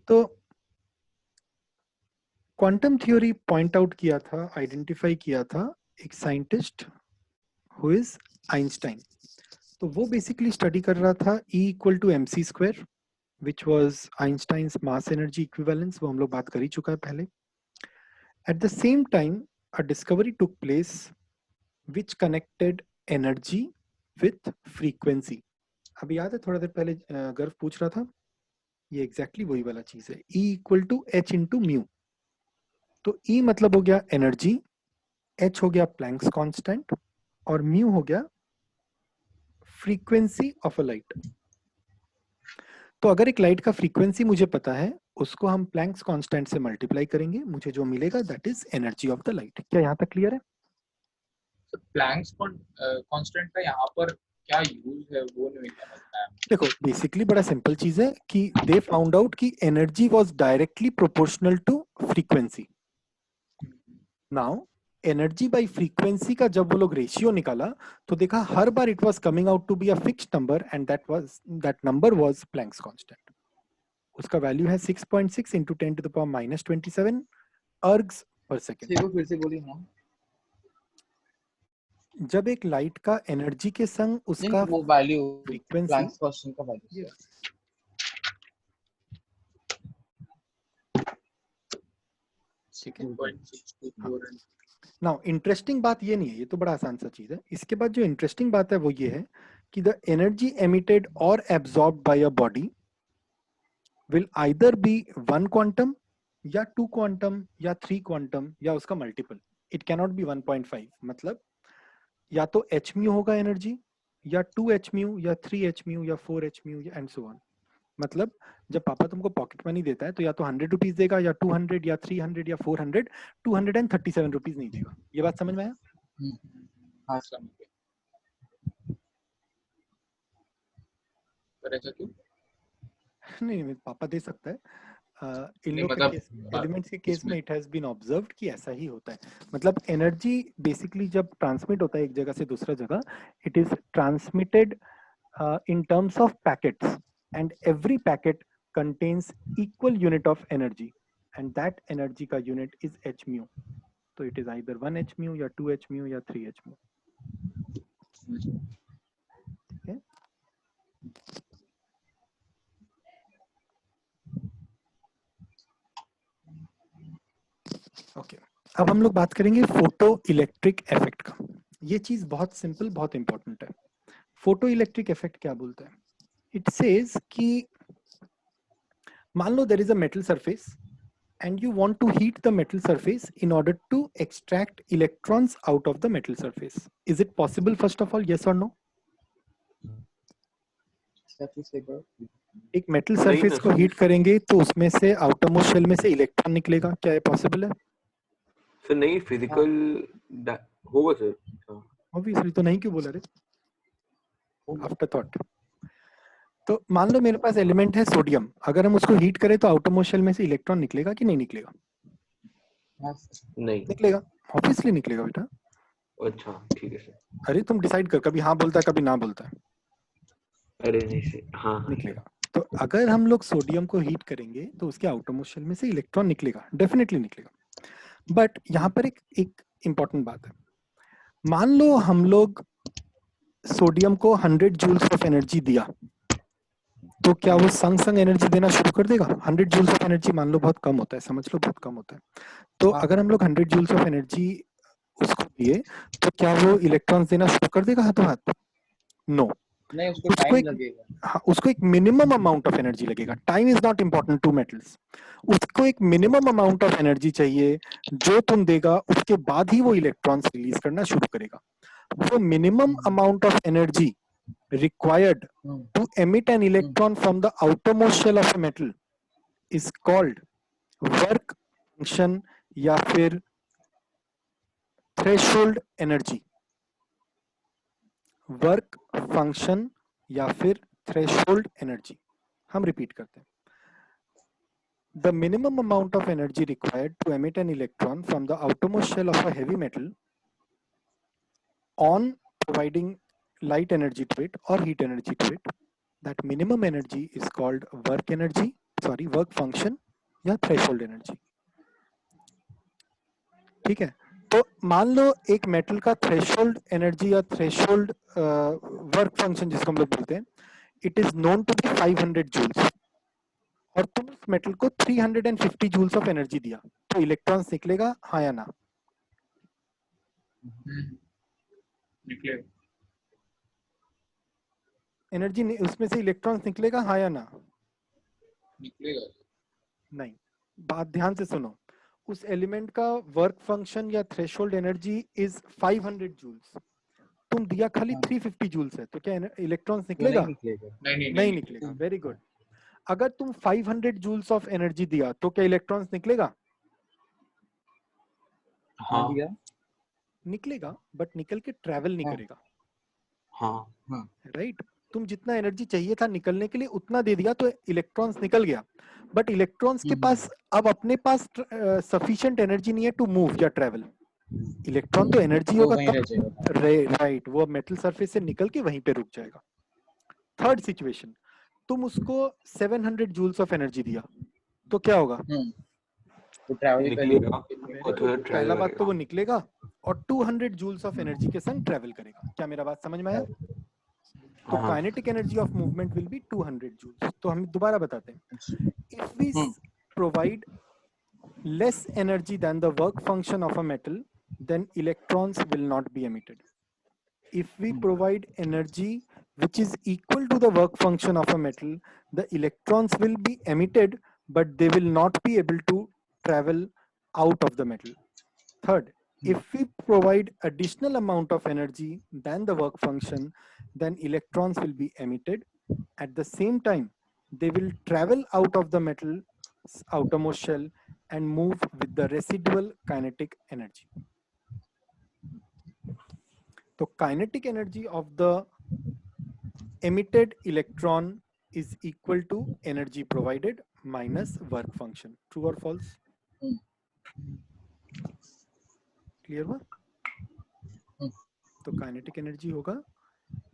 तो quantum theory point out किया था, आइडेंटिफाई किया था एक साइंटिस्ट हु इज आइंस्टाइन। तो वो बेसिकली स्टडी कर रहा था E equal to mc square which was Einstein's mass energy equivalence, वो हम लोग बात कर ही चुका है पहले। At the same time a discovery took place which connected energy with frequency. अभी याद है थोड़ा देर पहले गर्व पूछ रहा था, ये एग्जैक्टली वही वाला चीज है, E equal to h into mu. तो E मतलब हो गया एनर्जी, h हो गया प्लैंक्स कांस्टेंट और म्यू हो गया फ्रीक्वेंसी ऑफ अ लाइट। तो अगर एक लाइट का फ्रीक्वेंसी मुझे पता है, उसको हम प्लैंक्स कांस्टेंट से मल्टीप्लाई करेंगे, मुझे जो मिलेगा that is energy of the light. क्या यहाँ तक क्लियर है? प्लैंक्स कांस्टेंट का यहाँ पर क्या यूज है वो नहीं समझना है। देखो बेसिकली बड़ा सिंपल चीज है कि दे फाउंड आउट कि energy was directly proportional to frequency. Now energy by frequency का जब वो लोग रेशियो निकाला तो देखा हर बार it was coming out to be a fixed number and that number was Planck's constant. उसका वैल्यू है 6.6 into 10 to the power minus 27 अर्ग्स पर सेकेंड। फिर से बोलिए ना। जब एक लाइट का एनर्जी के संग उसका वो वैल्यू फ्रीक्वेंसी, प्लैंक्स कांस्टेंट का वैल्यू है। ठीक है। नाउ इंटरेस्टिंग बात ये नहीं है, ये तो बड़ा आसान सा चीज है। इसके बाद जो इंटरेस्टिंग बात है वो ये है कि द एनर्जी एमिटेड और absorbed by a body will either be 1 quantum या 2 क्वांटम या 3 क्वांटम या उसका मल्टीपल। It cannot be 1.5। मतलब या तो h म्यू होगा एनर्जी, या 2h म्यू या 3h म्यू या 4h mu and so on. मतलब जब पापा तुमको पॉकेट मनी देता है तो या तो 100 रुपीज देगा या 200 या 300 या 400, 237 रुपीज नहीं देगा। ये बात समझ में आया? हाँ समझ गया। पर ऐसा क्यों? नहीं पापा दे सकता है। इन नहीं लोग के मतलब केस, एलिमेंट्स के केस इसमें में इट हैज बीन ऑब्जर्व्ड कि ऐसा ही होता है। मतलब एनर्जी बेसिकली जब ट्रांसमिट होता है एक जगह से दूसरा जगह, it is transmitted in terms of packets, and every packet contains equal unit of energy, and that energy का unit is h mu. So it is either 1 h mu या 2 h mu या 3 h mu. ठीक है? Okay, अब हम लोग बात करेंगे फोटो इलेक्ट्रिक इफेक्ट का। ये चीज बहुत सिंपल, बहुत इंपॉर्टेंट है। फोटो इलेक्ट्रिक इफेक्ट क्या बोलता है? इट सेज कि मान लो there is a metal surface and you want to heat the metal surface in order to extract electrons out of the metal surface. Is it possible, first of all, yes or no? एक metal surface को heat करेंगे तो उसमें से outermost shell में से electron निकलेगा, क्या ये पॉसिबल है? सर नहीं, फिजिकल होगा सर। ऑब्वियसली, तो नहीं क्यों बोला रे? After thought. तो मान लो मेरे पास एलिमेंट है सोडियम, अगर हम उसको हीट करें तो आउटरमोस्ट शेल में से इलेक्ट्रॉन निकलेगा कि नहीं निकलेगा? नहीं निकलेगा, ऑब्वियसली निकलेगा बेटा। अच्छा ठीक है सर। अरे तुम डिसाइड कर, कभी हाँ बोलता है कभी ना बोलता है। अरे नहीं सर, हाँ निकलेगा। तो अगर हम लोग सोडियम को हीट करेंगे तो उसके आउटरमोस्ट शेल में से इलेक्ट्रॉन निकलेगा, डेफिनेटली निकलेगा। बट यहाँ पर एक इंपॉर्टेंट बात है। मान लो हम लोग सोडियम को 100 जूल्स ऑफ एनर्जी दिया, तो क्या वो संग संग एनर्जी देना शुरू कर देगा? 100 जूल्स ऑफ एनर्जी मान लो बहुत कम होता है, समझ लो बहुत कम होता है। तो अगर हम लोग 100 जूल्स ऑफ एनर्जी उसको दिए तो क्या वो इलेक्ट्रॉन्स देना शुरू कर देगा हाथों हाथ? नो। नहीं, उसको टाइम लगेगा। हाँ, उसको एक मिनिमम अमाउंट ऑफ एनर्जी लगेगा। Time is not important to metals. उसको एक मिनिमम अमाउंट ऑफ एनर्जी चाहिए, जो तुम देगा उसके बाद ही वो इलेक्ट्रॉन्स रिलीज करना शुरू करेगा। वो minimum amount of energy required to emit an electron from the outermost shell of a metal is called work function या फिर threshold energy। वर्क फंक्शन या फिर थ्रेशोल्ड एनर्जी। हम रिपीट करते हैं। The minimum amount of energy required to emit an electron from the outermost shell of a heavy metal on providing light energy to it or heat energy to it, that minimum energy is called work energy sorry work function या threshold energy. ठीक है, तो मान लो एक metal का threshold energy या threshold work function जिसको हम लोग बोलते हैं, it is known to be 500 joules, और तुम उस मेटल को 350 जूल्स ऑफ एनर्जी दिया, तो इलेक्ट्रॉन्स निकलेगा हाँ या ना? निकलेगा। एनर्जी उसमें से इलेक्ट्रॉन्स निकलेगा हाँ या ना? निकलेगा। नहीं, बात ध्यान से सुनो, उस एलिमेंट का वर्क फंक्शन या थ्रेशोल्ड एनर्जी इज 500 जूल्स, तुम दिया खाली 350 जूल्स है, तो क्या इलेक्ट्रॉन्स निकलेगा? नहीं निकलेगा। Very good. अगर तुम 500 जूल्स ऑफ एनर्जी दिया तो क्या इलेक्ट्रॉन्स निकलेगा? हाँ निकलेगा, बट निकल के ट्रैवल नहीं करेगा। हाँ राइट, तुम जितना एनर्जी चाहिए था निकलने के लिए उतना दे दिया तो इलेक्ट्रॉन्स निकल गया, बट इलेक्ट्रॉन्स के पास अब अपने पास सफिशिएंट एनर्जी नहीं है टू मूव या ट्रैवल। इलेक्ट्रॉन तो एनर्जी होगा तब, राइट, वो मेटल सरफेस से निकल के वहीं पे रुक जाएगा। थर्ड सिचुएशन, तुम उसको 700 जूल्स ऑफ एनर्जी दिया, तो क्या होगा? तो ट्रैवल निकलेगा और थोड़ा पहला बात तो वो ट्रैवल निकलेगा और 200 जूल्स ऑफ एनर्जी के संग ट्रैवल करेगा। क्या मेरा बात समझ में आया? तो हाँ। Kinetic energy of movement will be 200 joules. तो हम दोबारा बताते हैं, if we provide less energy than the work function of a metal, then electrons will not be emitted. If we provide energy which is equal to the work function of a metal, the electrons will be emitted, but they will not be able to travel out of the metal. Third, if we provide additional amount of energy than the work function, then electrons will be emitted. At the same time, they will travel out of the metal's outermost shell and move with the residual kinetic energy. So kinetic energy of the emitted electron is equal to energy provided minus work function. True or false? Clear हुआ? तो kinetic energy होगा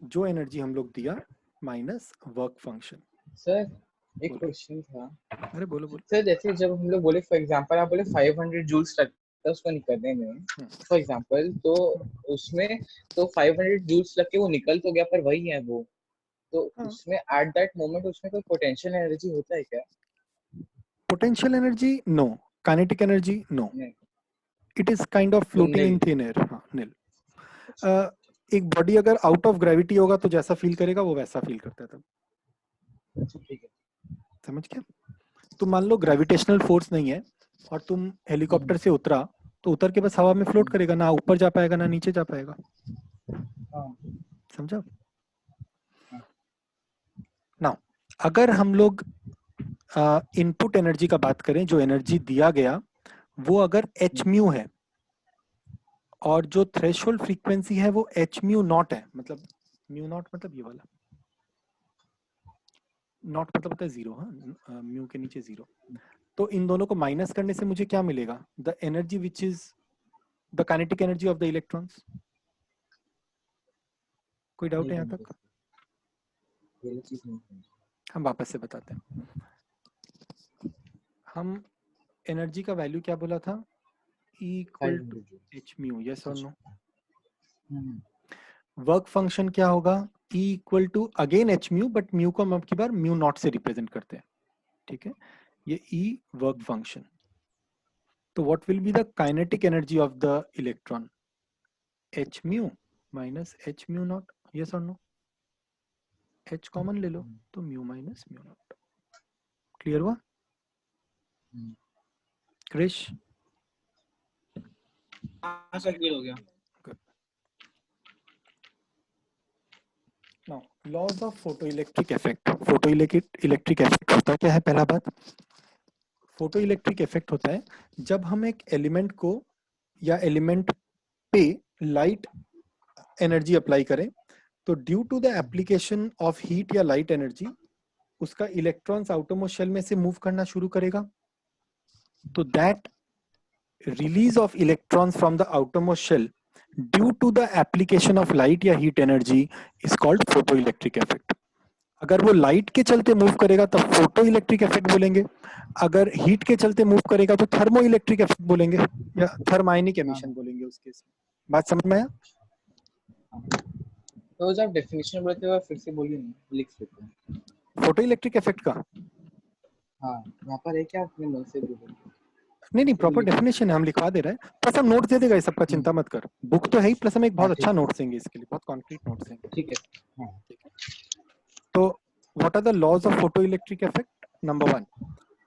जो energy हम लोग दिया minus work function. Sir एक question था। अरे बोलो बोलो। सर जैसे जब हम लोग बोले फॉर एग्जांपल आप बोले 500 जूल्स लगता है उसको निकलने में फॉर एग्जांपल, तो उसमें तो 500 जूल्स लग के वो निकल तो गया पर वही है वो, तो उसमें एट दैट मोमेंट उसमें कोई पोटेंशियल एनर्जी होता है क्या? Potential energy no, kinetic energy no, it is kind of floating in thin air. हाँ, नील। एक बॉडी अगर आउट ऑफ ग्रेविटी होगा तो जैसा फील करेगा वो वैसा फील करता है तब। समझ गया? तुम मान लो ग्रेविटेशनल फोर्स नहीं है और तुम हेलीकॉप्टर से उतरा तो उतर के बस हवा में फ्लोट करेगा, ना ऊपर जा पाएगा ना नीचे जा पाएगा। समझा? ना अगर हम लोग इनपुट एनर्जी का बात करें, जो एनर्जी दिया गया वो अगर h म्यू है और जो थ्रेशोल्ड फ्रीक्वेंसी है वो h म्यू नॉट है, मतलब म्यू नॉट मतलब ये वाला नॉट मतलब होता है जीरो, हाँ, म्यू के नीचे जीरो, तो इन दोनों को माइनस करने से मुझे क्या मिलेगा? The energy which is the kinetic energy of the electrons. कोई डाउट है यहाँ तक? हम वापस से बताते हैं। हम एनर्जी का वैल्यू क्या बोला था? E equal to H mu, yes और नो? वर्क फंक्शन क्या होगा? E equal to again H mu, but mu को हम अब की बार म्यू नॉट से रिप्रेजेंट करते हैं। ठीक है, ये E वर्क फंक्शन। तो what will be the kinetic energy of the electron? H mu minus H mu not, yes और नो? एच कॉमन ले लो तो mu minus mu not. Clear हुआ? क्रिश? हाँ सर, क्लियर हो गया। Now, laws of photoelectric effect. Photoelectric effect होता क्या है? पहला बात, फोटोइलेक्ट्रिक इफेक्ट होता है जब हम एक एलिमेंट को या एलिमेंट पे लाइट एनर्जी अप्लाई करें, तो due to the application of heat या लाइट एनर्जी उसका इलेक्ट्रॉन्स आउटरमोस्ट शेल में से मूव करना शुरू करेगा। तो that release of electrons from the outermost shell due to the application of light या heat energy is called photoelectric effect. अगर वो लाइट के चलते मूव करेगा तब फोटो इलेक्ट्रिक इफेक्ट बोलेंगे, अगर हीट के चलते मूव करेगा तो थर्मो इलेक्ट्रिक इफेक्ट बोलेंगे या थर्माइनिक एमिशन बोलेंगे उस केस में। बात समझ में आया? तो जब डेफिनेशन बोले थे वो फिर से बोलिए ना, लिख लेते हैं। फोटो इलेक्ट्रिक इफेक्ट का हाँ यहाँ पर है क्या, अपने मन से बोलो। नहीं प्रॉपर डेफिनेशन है, हम लिखवा दे रहे हैं, प्लस हम नोट दे देगा, इस सबका चिंता मत कर, बुक तो है ही, प्लस हम एक बहुत हाँ, अच्छा ठीक है। नोट्स देंगे इसके लिए, बहुत कॉन्क्रीट नोट्स देंगे। ठीक है। हाँ, ठीक है, तो what are the laws of photo electric effect? Number 1,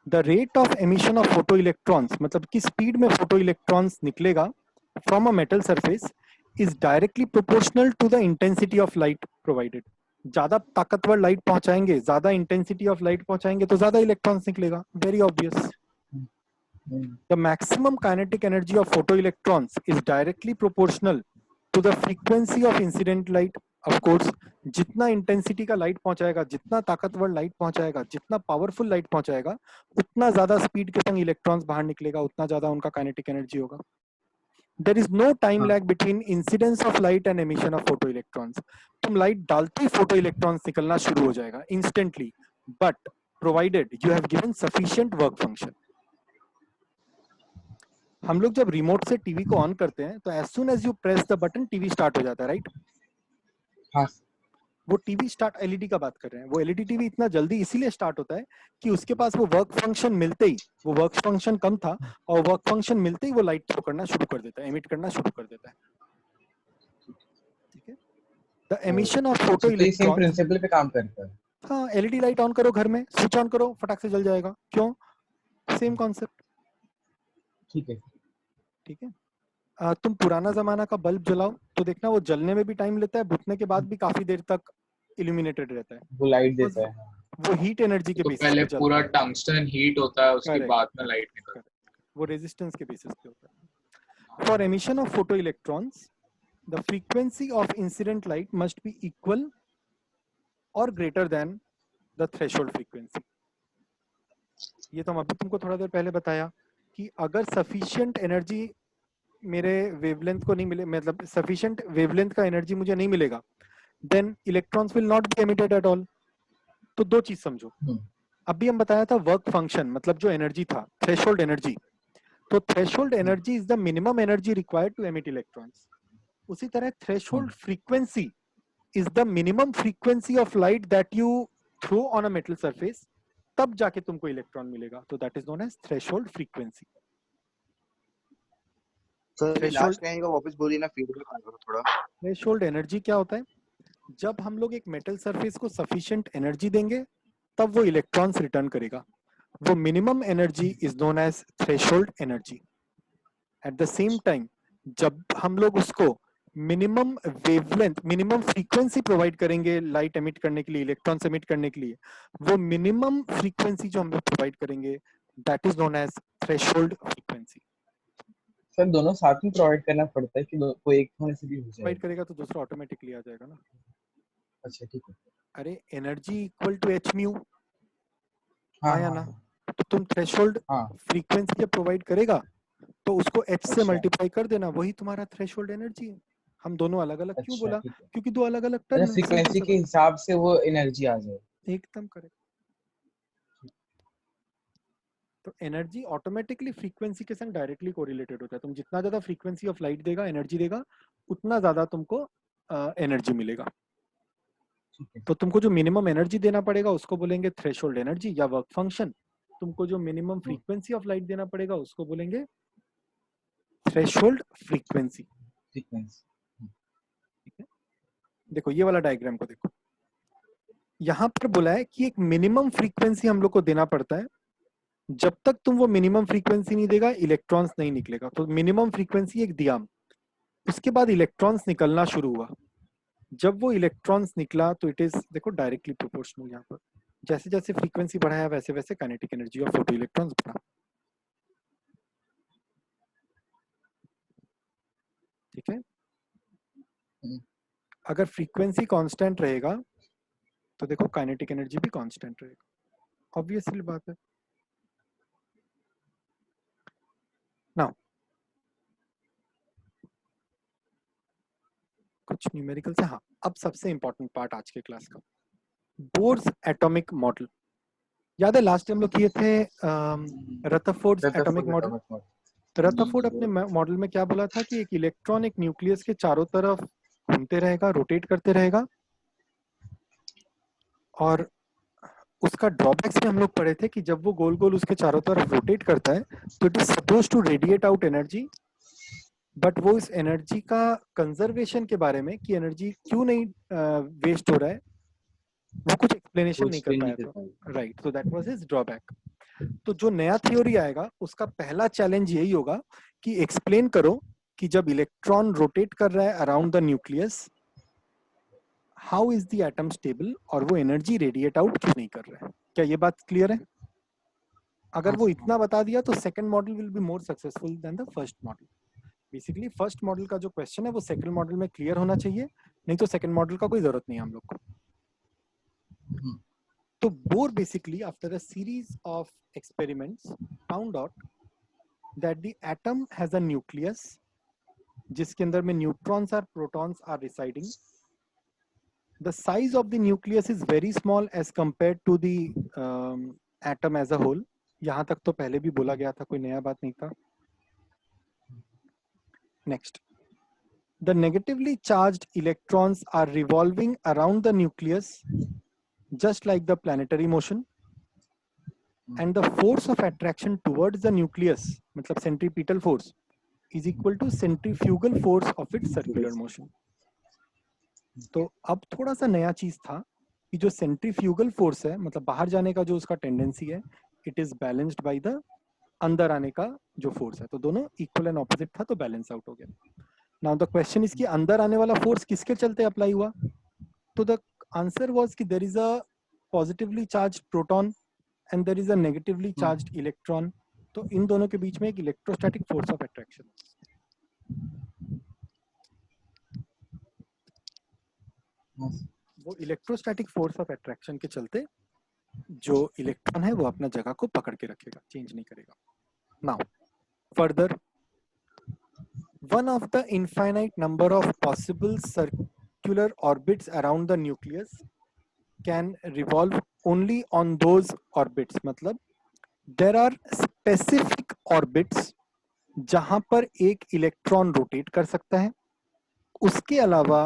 the rate of emission of photo electrons, मतलब किस स्पीड में फोटो इलेक्ट्रॉन्स निकलेगा from a metal surface, is directly proportional to the intensity of light provided. ज्यादा ताकतवर light पहुंचाएंगे, ज्यादा intensity of light पहुंचाएंगे तो ज्यादा इलेक्ट्रॉन्स निकलेगा, very obvious. The maximum kinetic energy of photoelectrons is directly proportional to the frequency of incident light. Of course, जितना intensity का लाइट पहुंचाएगा, जितना ताकतवर लाइट पहुंचाएगा, जितना पावरफुल लाइट पहुंचाएगा, उतना ज्यादा स्पीड के संग इलेक्ट्रॉन्स बाहर निकलेगा, उतना ज्यादा उनका काइनेटिक एनर्जी होगा। There is no time lag between incidence of light and emission of photoelectrons. तुम लाइट डालते ही फोटो इलेक्ट्रॉन्स निकलना शुरू हो जाएगा instantly, but provided you have given sufficient work function. हम लोग जब रिमोट से टीवी को ऑन करते हैं तो as soon as you press the button TV start हो जाता है, राइट? हाँ, वो टीवी स्टार्ट, एलईडी का बात कर रहे हैं, वो एलईडी टीवी इतना जल्दी इसीलिए स्टार्ट होता है कि उसके पास वो वर्क फंक्शन मिलते ही, वो वर्क फंक्शन कम था और वर्क फंक्शन मिलते ही वो लाइट थ्रो करना शुरू कर देता है, एमिट करना शुरू कर देता है। ठीक है, द एमिशन ऑफ फोटो तो ये सेम इलेक्ट्रॉन, प्रिंसिपल पे काम करता है। हाँ, एलईडी लाइट ऑन करो घर में, स्विच ऑन करो, फटाक से जल जाएगा, क्यों? Same concept. ठीक है। ठीक है, तुम पुराना जमाना का बल्ब जलाओ तो देखना वो जलने में भी टाइम लेता है, बुझने के बाद भी काफी देर तक इल्यूमिनेटेड रहता है, वो लाइट देता है। वो हीट एनर्जी के तो बेसिस पहले पे चलता पूरा है। टंगस्टन हीट होता है, उसके Correct, बाद में correct, लाइट निकलती correct. वो रेजिस्टेंस के बेसिस पे होता है। For emission of photo electrons the frequency of incident light must be equal और greater than the threshold frequency. ये तो हम अभी तुमको थोड़ा देर पहले बताया कि अगर सफिशिएंट एनर्जी मेरे वेवलेंथ को नहीं मिले, मतलब सफिशिएंट वेवलेंथ का एनर्जी मुझे नहीं मिलेगा, then electrons will not be emitted at all. तो दो चीज समझो, अभी हम बताया था वर्क फंक्शन, मतलब जो एनर्जी था, थ्रेशोल्ड एनर्जी, तो threshold energy is the minimum energy required to emit electrons. उसी तरह threshold frequency is the minimum frequency of light that you throw on a metal surface, तब जाके तुमको इलेक्ट्रॉन मिलेगा, तो that is known as threshold frequency. Sir last line का वापस बोलिए ना, फीडबैक आ रहा थोड़ा। थ्रेशोल्ड एनर्जी क्या होता है? जब हम लोग एक मेटल सरफेस को सफिशिएंट एनर्जी देंगे तब वो इलेक्ट्रॉन्स रिटर्न करेगा, वो minimum energy is known as threshold energy. At the same time जब हम लोग उसको minimum wavelength, minimum frequency provide करेंगे लाइट एमिट करने के लिए, इलेक्ट्रॉन्स एमिट करने के लिए, वो मिनिमम फ्रीक्वेंसी जो हम लोग प्रोवाइड करेंगे that is known as threshold frequency. Sir दोनों साथ में प्रोवाइड करना पड़ता है कि कोई एक होने से भी हो प्रोवाइड जाएगा? करेगा तो दूसरा ऑटोमेटिकली आ जाएगा ना। अच्छा, ठीक है। अरे energy equal to H mu, हाँ, आया हाँ, ना? तो तुम थ्रेशोल्ड हाँ। फ्रीक्वेंसी जब प्रोवाइड करेगा तो उसको h से अच्छा, मल्टीप्लाई कर देना, वही तुम्हारा थ्रेशोल्ड एनर्जी है। हम दोनों अलग अलग क्यों अच्छा, बोला? ठीक है। क्योंकि दो अलग अलग अच्छा, टर्म है, सिंपल फ्रीक्वेंसी सा के हिसाब से वो एनर्जी आ जाए। बात। एकदम करेक्ट। तो एनर्जी ऑटोमेटिकली फ्रीक्वेंसी के संग डायरेक्टली कोरिलेटेड होता है, तुम जितना ज्यादा फ्रीक्वेंसी ऑफ लाइट देगा, एनर्जी देगा, उतना ज्यादा तुमको एनर्जी मिलेगा। ठीक है। तो तुमको जो मिनिमम एनर्जी देना पड़ेगा उसको बोलेंगे थ्रेशोल्ड एनर्जी या वर्क फंक्शन, तुमको जो मिनिमम फ्रीक्वेंसी ऑफ लाइट देना पड़ेगा उसको बोलेंगे थ्रेशोल्ड फ्रीक्वेंसी। फ्रीक्वेंसी। ठीक है, देखो ये वाला डायग्राम को देखो, यहाँ पर बोला है कि एक मिनिमम फ्रीक्वेंसी हम लोग को देना पड़ता है, जब तक तुम वो मिनिमम फ्रीक्वेंसी नहीं देगा इलेक्ट्रॉन्स नहीं निकलेगा। तो मिनिमम फ्रीक्वेंसी एक दिया, उसके बाद इलेक्ट्रॉन्स निकलना शुरू हुआ, जब वो इलेक्ट्रॉन्स निकला तो इट इज, देखो डायरेक्टली प्रोपोर्शनल, यहाँ पर जैसे जैसे फ्रीक्वेंसी बढ़ाया वैसे वैसे kinetic energy of photo electrons बढ़ा। ठीक है, अगर फ्रीक्वेंसी कांस्टेंट रहेगा तो देखो काइनेटिक एनर्जी भी कांस्टेंट रहेगा, ऑब्वियसली बात है ना। कुछ न्यूमेरिकल से, हाँ अब सबसे इंपॉर्टेंट पार्ट आज के क्लास का, बोर्स एटॉमिक मॉडल याद है लास्ट टाइम हम लोग किए थे रदरफोर्ड्स एटॉमिक मॉडल। रदरफोर्ड अपने मॉडल में क्या बोला था कि एक इलेक्ट्रॉन एक न्यूक्लियस के चारों तरफ घूमते रहेगा, रोटेट करते रहेगा, और उसका ड्रॉबैक्स में हम लोग पढ़े थे कि जब वो गोल गोल उसके चारों तरफ रोटेट करता है तो it is suppose to radiate out energy, but वो इस एनर्जी का कंजर्वेशन के बारे में कि एनर्जी क्यों नहीं वेस्ट हो रहा है वो कुछ एक्सप्लेनेशन नहीं कर पाया था, right. So that was his drawback. तो जो नया थ्योरी आएगा उसका पहला चैलेंज यही होगा कि एक्सप्लेन करो कि जब इलेक्ट्रॉन रोटेट कर रहा है around the nucleus, how is the atom stable, और वो एनर्जी रेडिएट आउट क्यों नहीं कर रहा है। क्या ये बात क्लियर है? अगर वो इतना बता दिया तो second model will be more successful than the first model. Basically first model का जो क्वेश्चन है वो सेकंड मॉडल में क्लियर होना चाहिए, नहीं तो सेकंड मॉडल का कोई जरूरत नहीं है हम लोग को। तो Bohr basically after a series of experiments found out that the atom has a nucleus जिसके अंदर में न्यूट्रॉन्स और protons are residing. The size of the nucleus is very small as compared to the atom as a whole। यहाँ तक तो पहले भी बोला गया था, कोई नया बात नहीं था। Next, the negatively charged electrons are revolving around the nucleus just like the planetary motion, and the force of attraction towards the nucleus मतलब centripetal force is equal to centrifugal force of its circular motion। तो अब थोड़ा सा नया चीज था कि जो सेंट्रीफ्यूगल फोर्स है मतलब बाहर जाने का जो उसका टेंडेंसी है, it is balanced by the अंदर आने का जो फोर्स है। तो दोनों इक्वल एंड ऑपोजिट था तो बैलेंस आउट हो गया। नाउ द क्वेश्चन इज कि अंदर आने वाला फोर्स किसके चलते अप्लाई हुआ? तो द आंसर वाज कि there is a positively charged proton and there is a negatively charged electron. तो इन दोनों के बीच में एक इलेक्ट्रोस्टैटिक फोर्स ऑफ अट्रैक्शन। वो इलेक्ट्रोस्टैटिक फोर्स ऑफ अट्रैक्शन के चलते जो इलेक्ट्रॉन है वो अपना जगह को पकड़ के रखेगा, चेंज नहीं करेगा। Now further, one of the infinite number of possible circular orbits around the nucleus can revolve only on those orbits। मतलब there are specific orbits जहां पर एक इलेक्ट्रॉन रोटेट कर सकता है, उसके अलावा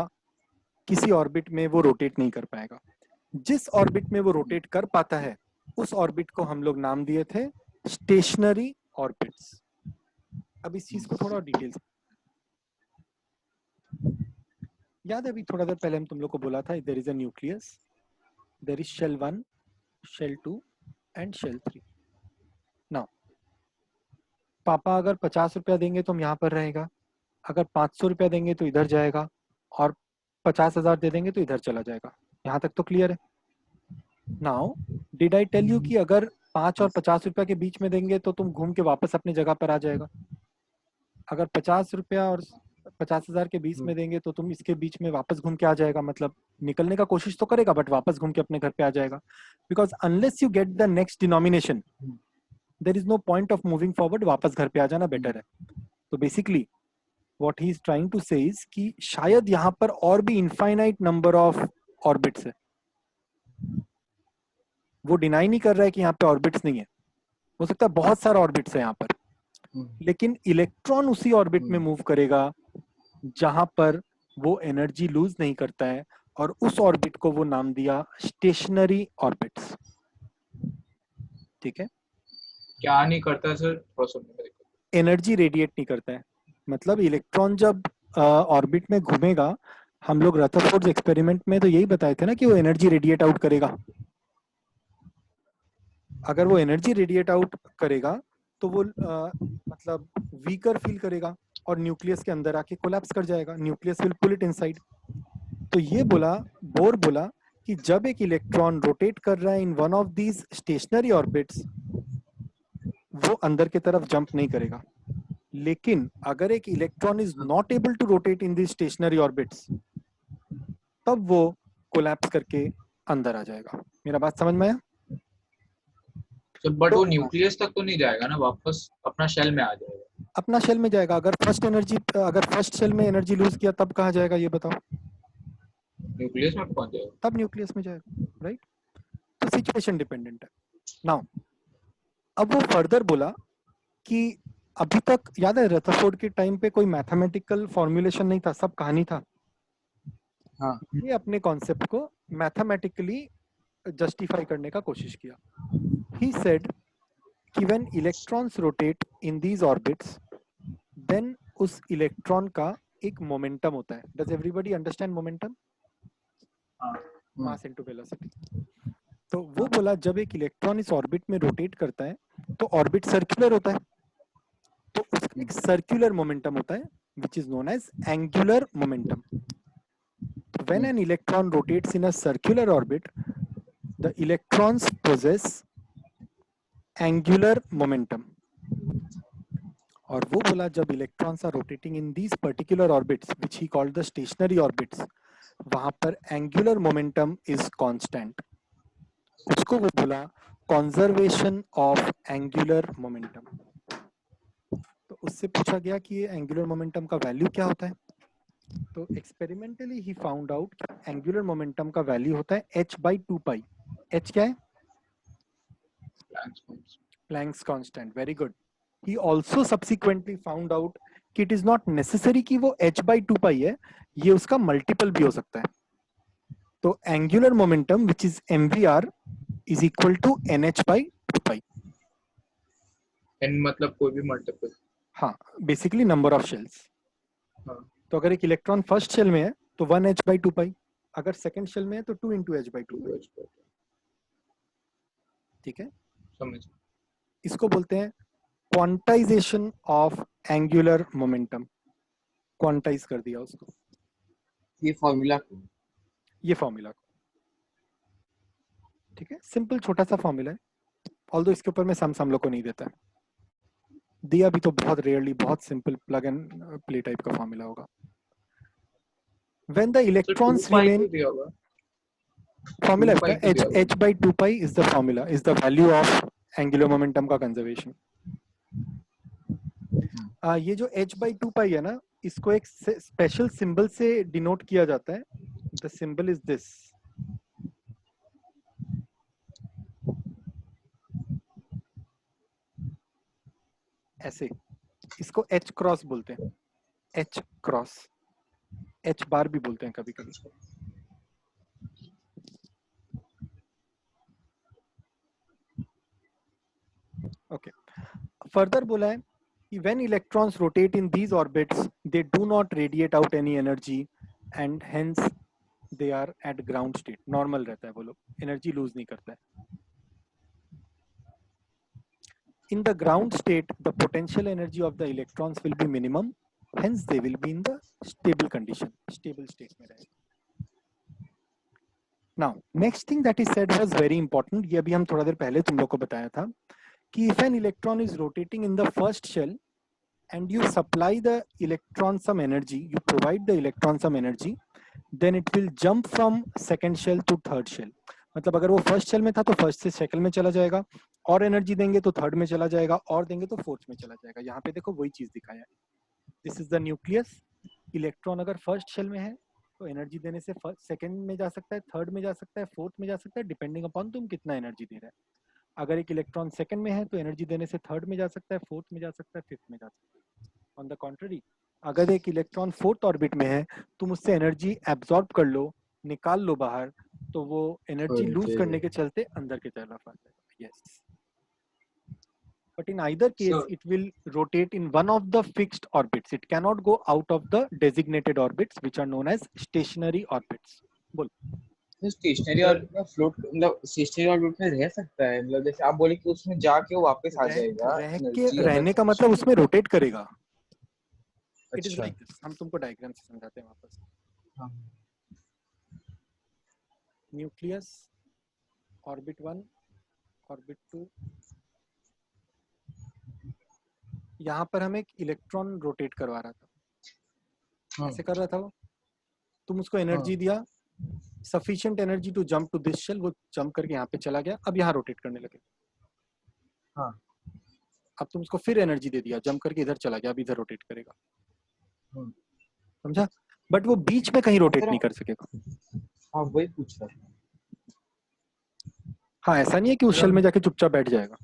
किसी ऑर्बिट में वो रोटेट नहीं कर पाएगा। जिस ऑर्बिट में वो रोटेट कर पाता है उस ऑर्बिट को हम लोग नाम दिए थे स्टेशनरी ऑर्बिट्स। अब इस चीज को थोड़ा डिटेल याद है, अभी थोड़ा देर पहले हम तुम लोग को बोला था there is a nucleus, there is shell 1, shell 2 and shell 3। Now पापा अगर 50 रुपया देंगे तो हम यहाँ पर रहेगा, अगर 500 रुपया देंगे तो इधर जाएगा, और 50,000 दे देंगे तो इधर चला जाएगा। यहाँ तक तो क्लियर है? Now did I tell you कि अगर 5 और 50 रुपया के बीच में देंगे तो तुम घूम के वापस अपनी जगह पर आ जाएगा। अगर 50 रुपया और 50,000 के बीच में देंगे तो तुम इसके बीच में वापस घूम के आ जाएगा, मतलब निकलने का कोशिश तो करेगा बट वापस घूम के अपने घर पे आ जाएगा। Because unless you get the next denomination there is no point of moving forward, वापस घर पे आ जाना बेटर है। तो basically what he is trying to say is कि शायद यहाँ पर और भी इनफाइनाइट नंबर ऑफ ऑर्बिट्स है। वो डिनाई नहीं कर रहा है कि यहाँ पे ऑर्बिट्स नहीं है, हो सकता है बहुत सारा ऑर्बिट्स है यहाँ पर, लेकिन इलेक्ट्रॉन उसी ऑर्बिट में मूव करेगा जहां पर वो एनर्जी लूज नहीं करता है, और उस ऑर्बिट को वो नाम दिया स्टेशनरी ऑर्बिट्स। ठीक है? क्या नहीं करता सर? एनर्जी रेडिएट नहीं करता है। मतलब इलेक्ट्रॉन जब ऑर्बिट में घूमेगा, हम लोग रदरफोर्ड एक्सपेरिमेंट में तो यही बताए थे ना कि वो एनर्जी रेडिएट आउट करेगा। अगर वो एनर्जी रेडिएट आउट करेगा तो वो मतलब वीकर फील करेगा और न्यूक्लियस के अंदर आके कोलैप्स कर जाएगा, nucleus will pull it inside. तो ये बोला, बोर बोला कि जब एक इलेक्ट्रॉन रोटेट कर रहा है in one of these stationary orbits, वो अंदर की तरफ जंप नहीं करेगा। लेकिन अगर एक electron is not able to rotate in these stationary orbits, तब वो कोलैप्स करके अंदर आ जाएगा। मेरा बात समझ में आया? बट वो न्यूक्लियस तक तो नहीं जाएगा ना, वापस अपना शेल में आ जाएगा। अपना शेल में जाएगा। अगर फर्स्ट शेल में एनर्जी लूज किया तब कहाँ जाएगा ये बताओ? न्यूक्लियस में पहुंच जाएगा। तब न्यूक्लियस में जाएगा, राइट? तो सिचुएशन डिपेंडेंट है। नाउ अब वो फर्दर बोला कि अभी तक याद है रदरफोर्ड के टाइम पे कोई मैथमेटिकल फॉर्मुलेशन नहीं था, सब कहानी था। हाँ ये अपने कॉन्सेप्ट को मैथमेटिकली जस्टिफाई करने का कोशिश किया। ही सेड कि when electrons rotate in these orbits then उस इलेक्ट्रॉन का एक मोमेंटम होता है। Does everybody understand momentum? Mass into velocity. तो वो बोला जब एक इलेक्ट्रॉन इस ऑर्बिट में रोटेट करता है तो ऑर्बिट सर्कुलर होता है, तो उसका एक सर्कुलर मोमेंटम होता है which is known as angular momentum. So when an electron rotates in a circular orbit, the electrons possess angular momentum. और वो बोला जब electrons are rotating in these particular orbits, which he called the stationary orbits, वहां पर angular momentum is constant. उसको वो बोला conservation of angular momentum. तो उससे पूछा गया कि ये एंगुलर मोमेंटम का वैल्यू क्या होता है। तो एक्सपेरिमेंटली ही फाउंड आउट कि एंगुलर मोमेंटम का वैल्यू होता है h/2 पाई। h क्या है? Planck's constant. Very good. ही आल्सो सब्सिक्वेंटली फाउंड आउट कि इट इज नॉट नेसेसरी कि वो h/2 पाई है, ये उसका मल्टीपल भी हो सकता है। तो angular momentum which is mvr is equal to nh/2 pi. n मतलब कोई भी मल्टीपल। हाँ, बेसिकली नंबर ऑफ शेल्स। हाँ। तो अगर एक इलेक्ट्रॉन फर्स्ट शेल में है तो 1h/2 पाई, अगर सेकंड शेल में है तो 2 into h/2 पाई। ठीक है, समझ। इसको बोलते हैं quantization of angular momentum. Quantize कर दिया उसको, ये फॉर्मूला ये फॉर्मूला को। ठीक है, सिंपल छोटा सा फॉर्मूला है, ऑल्दो इसके ऊपर में सम लोग को नहीं देता है, दिया भी तो बहुत रेयरली, बहुत simple plug and play type का फॉर्मूला होगा। When the electrons remain, formula h/2 pi is the formula, is the value of angular momentum का conservation. ये जो h/2 pi है ना, इसको एक स्पेशल सिंबल से डिनोट किया जाता है। The symbol is this. ऐसे, इसको h क्रॉस बोलते हैं, h क्रॉस, h बार भी बोलते हैं कभी कभी। ओके, फर्दर बोला है कि when electrons rotate in these orbits, they do not radiate out any energy and hence they are at ground state. Normal रहता है, वो लोग एनर्जी लूज नहीं करता है। In the ground state, the potential energy of the electrons will be minimum, hence they will be in the stable condition, stable state में रहेगा। Now, next thing that he said was very important. ये अभी हम थोड़ा देर पहले तुम लोग को बताया था कि if an electron is rotating in the first shell and you supply the electron some energy, you provide the electron some energy, then it will jump from second shell to third shell. मतलब अगर वो first shell में था तो first से second में चला जाएगा, और एनर्जी देंगे तो थर्ड में चला जाएगा, और देंगे तो फोर्थ में चला जाएगा। यहाँ पे देखो वही चीज दिखाया है। This is the nucleus. Electron अगर फर्स्ट शेल में है तो एनर्जी देने से सेकंड में जा सकता है, थर्ड में जा सकता है, फोर्थ में जा सकता है, डिपेंडिंग अपॉन तुम कितना एनर्जी दे रहे हैं। अगर एक इलेक्ट्रॉन सेकंड में है तो एनर्जी देने से थर्ड में जा सकता है, फोर्थ में जा सकता है, फिफ्थ में जा सकता है। ऑन द कॉन्ट्ररी, अगर एक इलेक्ट्रॉन फोर्थ ऑर्बिट में है, तुम उससे एनर्जी एब्जॉर्ब कर लो, निकाल लो बाहर, तो वो एनर्जी लूज करने के चलते अंदर की तरफ आ जाएगा। Yes, but in either case So, it will rotate in one of the fixed orbits. It cannot go out of the designated orbits, which are known as stationary orbits. बोल। तो stationery orbit में float, मतलब stationery orbit में रह सकता है, मतलब जैसे आप बोले कि उसमें जाके वो वापस आ जाएगा, रहने का मतलब उसमें रोटेट करेगा। It is अच्छा। like this. हम तुमको डायग्राम से समझाते हैं वापस। हाँ। न्यूक्लियस, ऑर्बिट 1, ऑर्बिट 2, यहाँ पर हम एक इलेक्ट्रॉन रोटेट करवा रहा था। ऐसे कर रहा था वो, तुम उसको एनर्जी दिया, sufficient energy to jump to this shell, वो जंप करके यहाँ पे चला गया, अब यहाँ रोटेट करने लगे। हाँ। अब तुम उसको फिर एनर्जी दे दिया, जंप करके इधर चला गया, अब इधर रोटेट करेगा। समझा? बट वो बीच में कहीं रोटेट सर नहीं कर सकेगा। हाँ वही पूछ रहा था। हाँ, ऐसा नहीं है कि उस मतलब शेल में जाके चुपचाप बैठ जाएगा।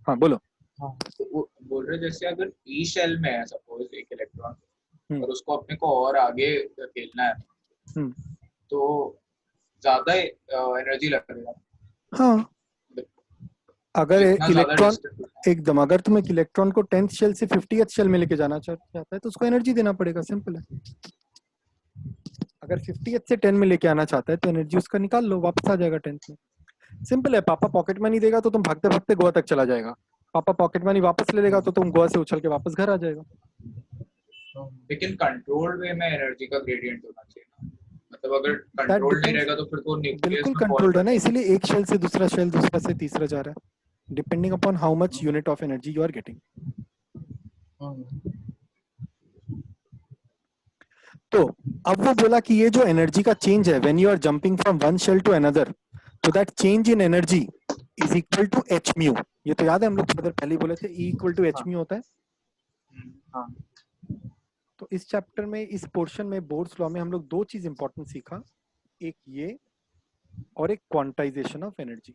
हाँ बोलो। हाँ तो वो बोल रहे जैसे अगर ई शेल में है सपोज एक इलेक्ट्रॉन हम्म, और उसको अपने को और आगे धकेलना है हम्म, तो ज्यादा एनर्जी लगेगा, हाँ, अगर जितना ज्यादा इलेक्ट्रॉन डिस्टेंस। एकदम, अगर तुम एक इलेक्ट्रॉन को 10th शेल से 50th शेल में लेके जाना चाहता है तो उसको एनर्जी देना पड़ेगा, सिंपल है। अगर 50th से 10 में लेके आना चाहता है तो एनर्जी उसका निकाल लो, वापस आ जाएगा 10th में। सिंपल है। पापा पॉकेट मनी देगा तो तुम भागते भागते गोवा तक चला जाएगा। पापा पॉकेट मनी वापस ले लेगा तो तुम गोवा से उछल के वापस घर आ जाएगा। लेकिन कंट्रोल्ड वे में एनर्जी का ग्रेडियंट होना चाहिए ना, मतलब अगर दैट कंट्रोल्ड नहीं डिपेंड्स। रहेगा तो फिर तो न्यूक्लियस बिल्कुल में फॉल कंट्रोल्ड है कर ना, जाएगा। इसीलिए एक शेल से दूसरा शेल, दूसरा से तीसरा जा रहा है, depending upon how much unit of energy you are getting. तो अब वो बोला कि ये जो एनर्जी का चेंज है when you are jumping from one shell to another, तो that change in energy is equal to H mu. ये तो याद है हम लोग थोड़ी देर पहले ही बोले थे, E equal to H mu होता है। हाँ तो इस चैप्टर में, इस पोर्शन में, बोर्ड्स लॉ में हम लोग दो चीज इंपॉर्टेंट सीखा, एक ये और एक quantization of energy,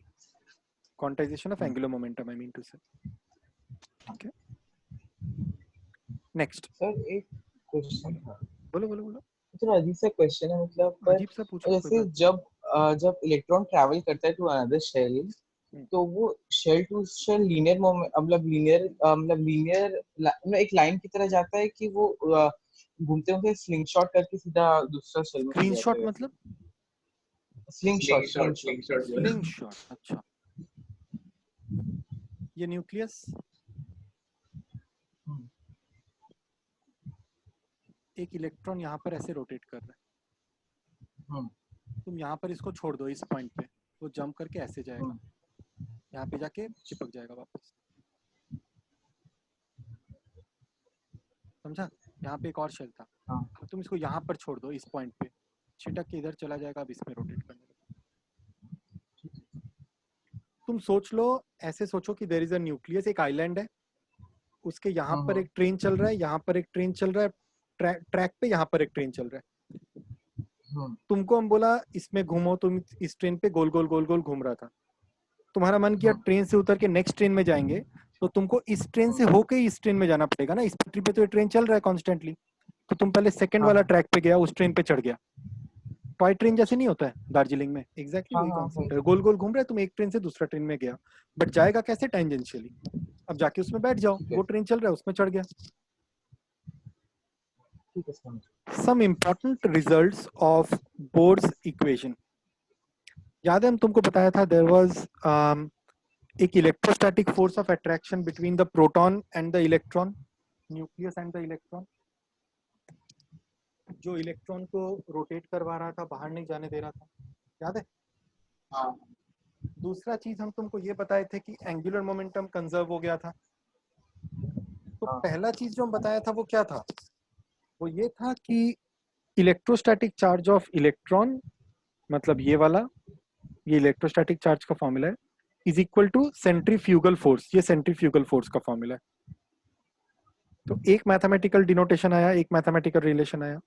quantization of angular momentum I mean to say. Okay, next. Sir एक क्वेश्चन था, बोलो बोलो बोलो। थोड़ा अजीब सा क्वेश्चन है मतलब, पर अजीब सा पूछो, कोई जैसे बात जब जब इलेक्ट्रॉन ट्रैवल करता है टू अनदर शेल, नहीं। तो वो शेल टू शेल लीनियर मतलब लीनियर मतलब एक लाइन की तरह जाता है कि वो घूमते घूमते स्लिंग शॉट करके सीधा दूसरा शेल में चले स्क्रीनशॉट जाते हैं? मतलब sling shot sling shot sling shot, अच्छा। ये न्यूक्लियस, एक इलेक्ट्रॉन यहाँ पर ऐसे रोटेट कर रहा है, तुम यहाँ पर इसको छोड़ दो इस पॉइंट पे, वो जंप करके ऐसे जाएगा, यहाँ पे जाके चिपक जाएगा वापस, समझा? यहाँ पे एक और शेल था, अब तुम इसको यहाँ पर छोड़ दो इस पॉइंट पे, छिटक के इधर चला जाएगा, अब इसमें रोटेट करने लगा। तुम सोच लो, ऐसे सोचो कि देयर इज अ न्यूक्लियस, एक आइलैंड है, उसके यहाँ पर एक ट्रेन चल रहा है, यहाँ पर एक ट्रेन चल रहा है, ट्रैक पे यहाँ पर एक ट्रेन चल रहा है। तुमको हम बोला इसमें घूमो, तुम इस ट्रेन पे गोल गोल गोल गोल घूम रहा था, तुम्हारा मन किया ट्रेन से उतर के नेक्स्ट ट्रेन में जाएंगे, तो तुमको इस ट्रेन से होके इस ट्रेन में जाना पड़ेगा ना, इस पटरी पे तो ये ट्रेन चल रहा है कॉन्स्टेंटली, तो तुम पहले सेकंड वाला ट्रैक पे गया, उस ट्रेन पे चढ़ गया। टॉय ट्रेन जैसे नहीं होता है दार्जिलिंग में, एग्जैक्टली वही कॉन्सेप्ट है, गोल गोल घूम रहा है, तुम एक ट्रेन से दूसरा ट्रेन में गया, बट जाएगा कैसे? टेंजेंशियली। अब जाके उसमें बैठ जाओ, वो ट्रेन चल रहा है उसमें चढ़ गया। Some important results of Bohr's equation. याद है हम तुमको बताया था, there was एक electrostatic force of attraction between the proton and the electron, nucleus and the electron, जो इलेक्ट्रॉन को रोटेट करवा रहा था, बाहर नहीं जाने दे रहा था, याद है? हाँ। दूसरा चीज हम तुमको ये बताए थे कि एंगुलर मोमेंटम कंजर्व हो गया था। तो पहला चीज जो हम बताया था वो क्या था? वो ये था कि इलेक्ट्रोस्टैटिक चार्ज ऑफ इलेक्ट्रॉन, मतलब ये वाला, ये इलेक्ट्रोस्टैटिक चार्ज का फॉर्मूला है, is equal to centrifugal force, ये सेंट्रीफ्यूगल फोर्स का फॉर्मूला है। तो एक मैथमेटिकल डिनोटेशन आया, एक मैथमेटिकल रिलेशन आया,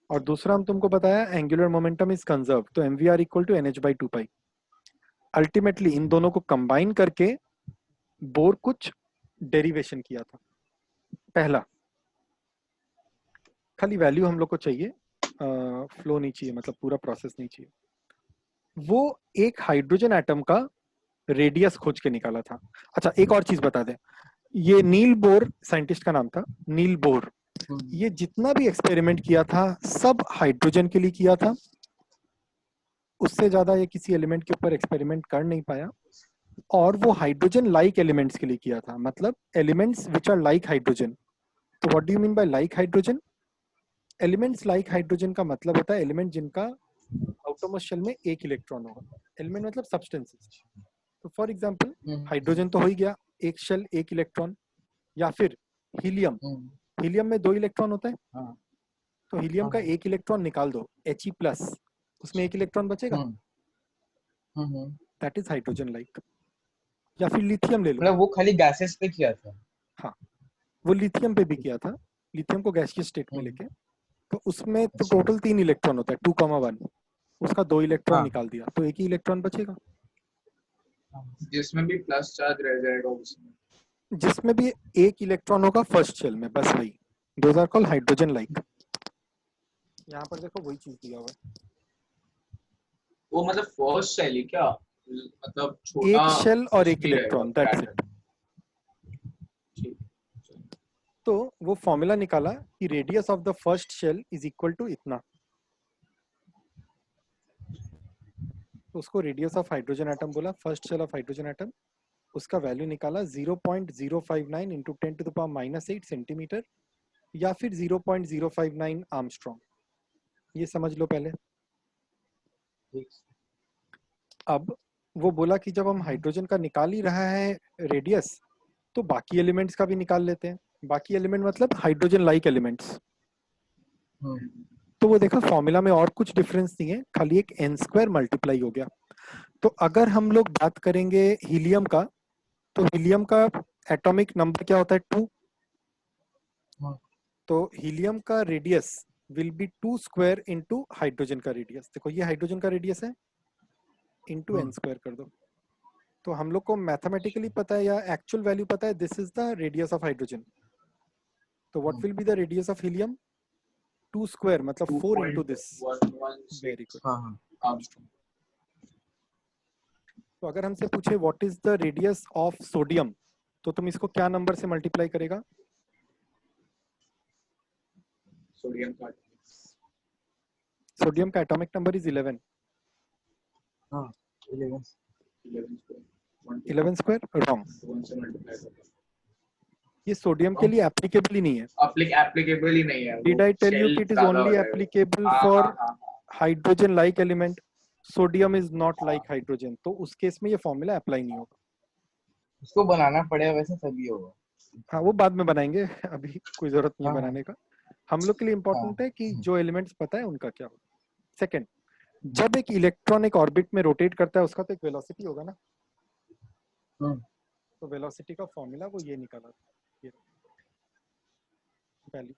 और दूसरा हम तुमको बताया एंगुलर मोमेंटम इज कंजर्व, तो mvr equal to nh/2π। Ultimately इन दोनों को कंबाइन करके बोर कुछ डेरिवेशन किया था। पहला, खाली वैल्यू हम लोग को चाहिए, फ्लो नहीं चाहिए, मतलब पूरा प्रोसेस नहीं चाहिए। वो एक हाइड्रोजन एटम का रेडियस खोज के निकाला था। अच्छा, एक और चीज बता दें, ये नील बोर साइंटिस्ट का नाम था, नील बोर। ये जितना भी एक्सपेरिमेंट किया था सब हाइड्रोजन के लिए किया था, उससे ज्यादा ये किसी एलिमेंट के ऊपर एक्सपेरिमेंट कर नहीं पाया, और वो हाइड्रोजन लाइक एलिमेंट्स के लिए किया था, मतलब elements which are like hydrogen. तो what do you mean by like hydrogen? Elements like hydrogen का मतलब होता है एलिमेंट जिनका आउटरमोस्ट शेल में एक इलेक्ट्रॉन होगा। एलिमेंट मतलब सब्सटेंसेस। तो फॉर एग्जांपल हाइड्रोजन तो हो ही गया, एक शेल एक इलेक्ट्रॉन, या फिर हीलियम, हीलियम में 2 इलेक्ट्रॉन होता है, तो हीलियम का एक इलेक्ट्रॉन निकाल दो, He+, उसमें एक इलेक्ट्रॉन बचेगा, दैट इज हाइड्रोजन लाइक। या फिर लिथियम ले लो, मतलब वो खाली गैसेस पे किया था। हाँ वो लिथियम पे भी किया था, लिथियम को गैसियस स्टेट में लेके, तो उसमें तो अच्छा। टोटल 3 इलेक्ट्रॉन होता है 2,1, उसका 2 इलेक्ट्रॉन हाँ। निकाल दिया तो एक ही इलेक्ट्रॉन बचेगा। जिसमें भी प्लस चार्ज रह जाएगा उसमें। जिसमें भी एक इलेक्ट्रॉन होगा फर्स्ट शेल में, बस वही, those are called hydrogen like. यहाँ पर देखो वही चीज दिया हुआ है, वो मतलब फर्स्ट सेल ही क्या, मतलब एक छोटा शेल और कुछ एक भी रहेगा इलेक्ट्रॉन, दैट्स इट। पैटर्न। ठीक। तो वो फॉर्मूला निकाला कि radius of the first shell is equal to इतना, तो उसको रेडियस ऑफ हाइड्रोजन एटम बोला, first shell of hydrogen atom, उसका वैल्यू निकाला 0.059 इंटू 10⁻⁸ सेंटीमीटर या फिर 0.059 आर्मस्ट्रॉन्ग, ये समझ लो पहले। अब वो बोला कि जब हम हाइड्रोजन का निकाल ही रहा है रेडियस, तो बाकी एलिमेंट्स का भी निकाल लेते हैं। बाकी एलिमेंट मतलब हाइड्रोजन लाइक एलिमेंट्स। तो वो देखा फॉर्मूला में और कुछ डिफरेंस नहीं है, खाली एक n² मल्टीप्लाई हो गया। तो अगर हम लोग बात करेंगे हीलियम का, तो हीलियम का एटॉमिक नंबर क्या होता है 2, तो हीलियम का radius will be 2² into hydrogen का रेडियस। देखो ये हाइड्रोजन का रेडियस है, इंटू n² कर दो, तो हम लोग को मैथमेटिकली पता है या एक्चुअल वैल्यू पता है, this is the radius of hydrogen. तो what will be the radius of helium, 2² मतलब 4 into this. Very good. Angstrom. तो अगर हमसे पूछे what is the radius of sodium, तो तुम इसको क्या नंबर से मल्टीप्लाई करेगा? सोडियम का सोडियम का atomic number is 11। 11 square wrong, से मल्टीप्लाई करते हैं। ये सोडियम के लिए एप्लीकेबल ही नहीं है। एप्लीकेबल ही नहीं है। डिड आई टेल यू कि it is only applicable for hydrogen like element, sodium is not like hydrogen, तो उस केस में ये फॉर्मूला अप्लाई नहीं होगा। उसको बनाना पड़ेगा वैसे तभी होगा। हाँ वो बाद में बनाएंगे, अभी कोई जरूरत नहीं है हाँ। बनाने का। हम लोग के लिए इंपॉर्टेंट है कि जो एलिमेंट्स पता है उनका क्या होगा। सेकंड, जब एक इलेक्ट्रॉन एक ऑर्बिट में रोटेट करता है उसका तो एक वेलोसिटी होगा ना, तो वेलोसिटी का फॉर्मूला वो ये निकाला था, ये वैल्यू।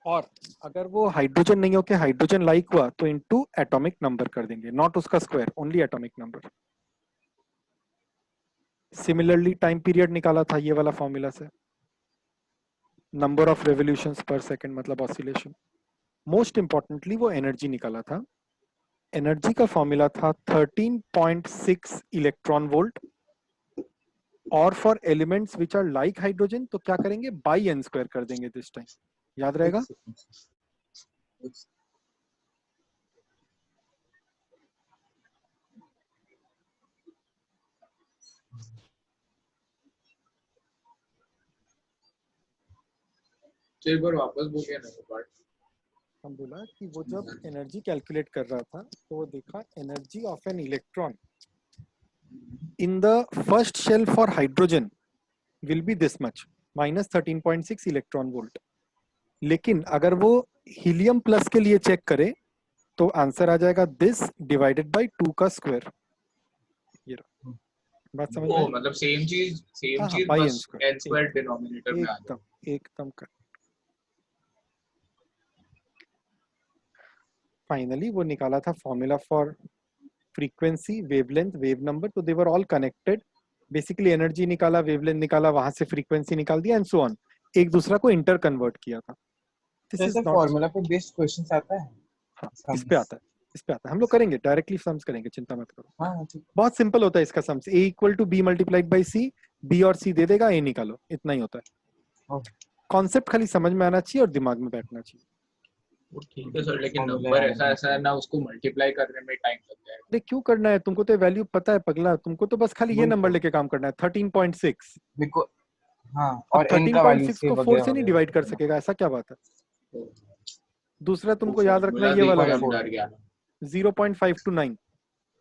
और अगर वो हाइड्रोजन नहीं होके हाइड्रोजन लाइक हुआ तो इनटू एटॉमिक नंबर कर देंगे, नॉट उसका square, only atomic number. Similarly time period निकाला था ये वाला फॉर्मूला से, number of revolutions per second मतलब ऑसिलेशन। मोस्ट इंपॉर्टेंटली वो एनर्जी निकाला था, एनर्जी का फॉर्मूला था 13.6 इलेक्ट्रॉन वोल्ट, और for elements which are like hydrogen तो क्या करेंगे, बाई n² कर देंगे दिस टाइम, याद रहेगा। तो एक बार वापस बोलिए ना पार्ट। हम बोला कि वो जब एनर्जी कैलकुलेट कर रहा था तो वो देखा energy of an electron in the first shell for hydrogen will be this much, -13.6 electron volt. लेकिन अगर वो हीलियम प्लस के लिए चेक करे तो आंसर आ जाएगा दिस डिवाइडेड बाय 2 का स्क्वायर। ये बात समझ में आई? मतलब सेम चीज बाई बस n² डिनोमिनेटर में आ जाए। एकदम कर। फाइनली वो निकाला था formula for frequency, wavelength, wave number, तो they were all connected. Basically energy निकाला, वेवलेंथ निकाला, वहां से फ्रीक्वेंसी निकाल दिया एंड सो ऑन, एक दूसरा को इंटर कन्वर्ट किया था। दिस इज नॉट फॉर्मूला पे बेस्ड क्वेश्चंस आता है। हाँ, इस पे आता है, हम लोग करेंगे डायरेक्टली सम्स करेंगे, चिंता मत करो। हाँ ठीक। बहुत सिंपल होता है इसका sums, a equal to b multiplied by c, b और c दे देगा, a निकालो, इतना ही होता है। कॉन्सेप्ट खाली समझ में आना चाहिए और दिमाग में बैठना चाहिए। ठीक है सर, लेकिन नंबर ऐसा है ना, उसको मल्टीप्लाई करने में टाइम लग जाएगा। अरे क्यों करना है, तुमको तो वैल्यू पता है पगला, तुमको तो बस खाली ये नंबर लेके काम करना है 13.6। हाँ, अब और n का वैल्यू 13.6 को 4 से नहीं डिवाइड कर सकेगा, ऐसा क्या बात है। दूसरा तुमको याद रखना है ये वाला वैल्यू 0.529,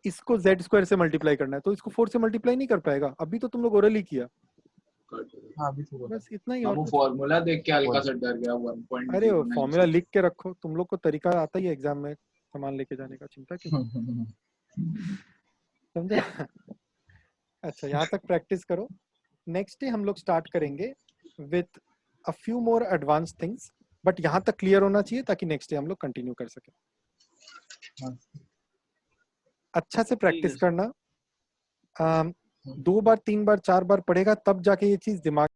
इसको z² से मल्टीप्लाई करना है, तो इसको 4 से मल्टीप्लाई नहीं कर पाएगा, अभी तो तुम लोग ओरली किया। हाँ अभी तो बस इतना ही। और वो फॉर्मूला देख के हल्का सा डर गया 1.09। अरे फॉर्मूला लिख के रखो, तुम लोग को तरीका आता ही है एग्जाम में सामान लेके जाने का, चिंता क्यों, समझे। अच्छा यहाँ तक प्रैक्टिस करो, नेक्स्ट डे हम लोग स्टार्ट करेंगे with a few more advance things, but यहाँ तक क्लियर होना चाहिए ताकि नेक्स्ट डे हम लोग कंटिन्यू कर सकें। हाँ। अच्छा से प्रैक्टिस ठीक करना, 2 बार 3 बार 4 बार पढ़ेगा तब जाके ये चीज दिमाग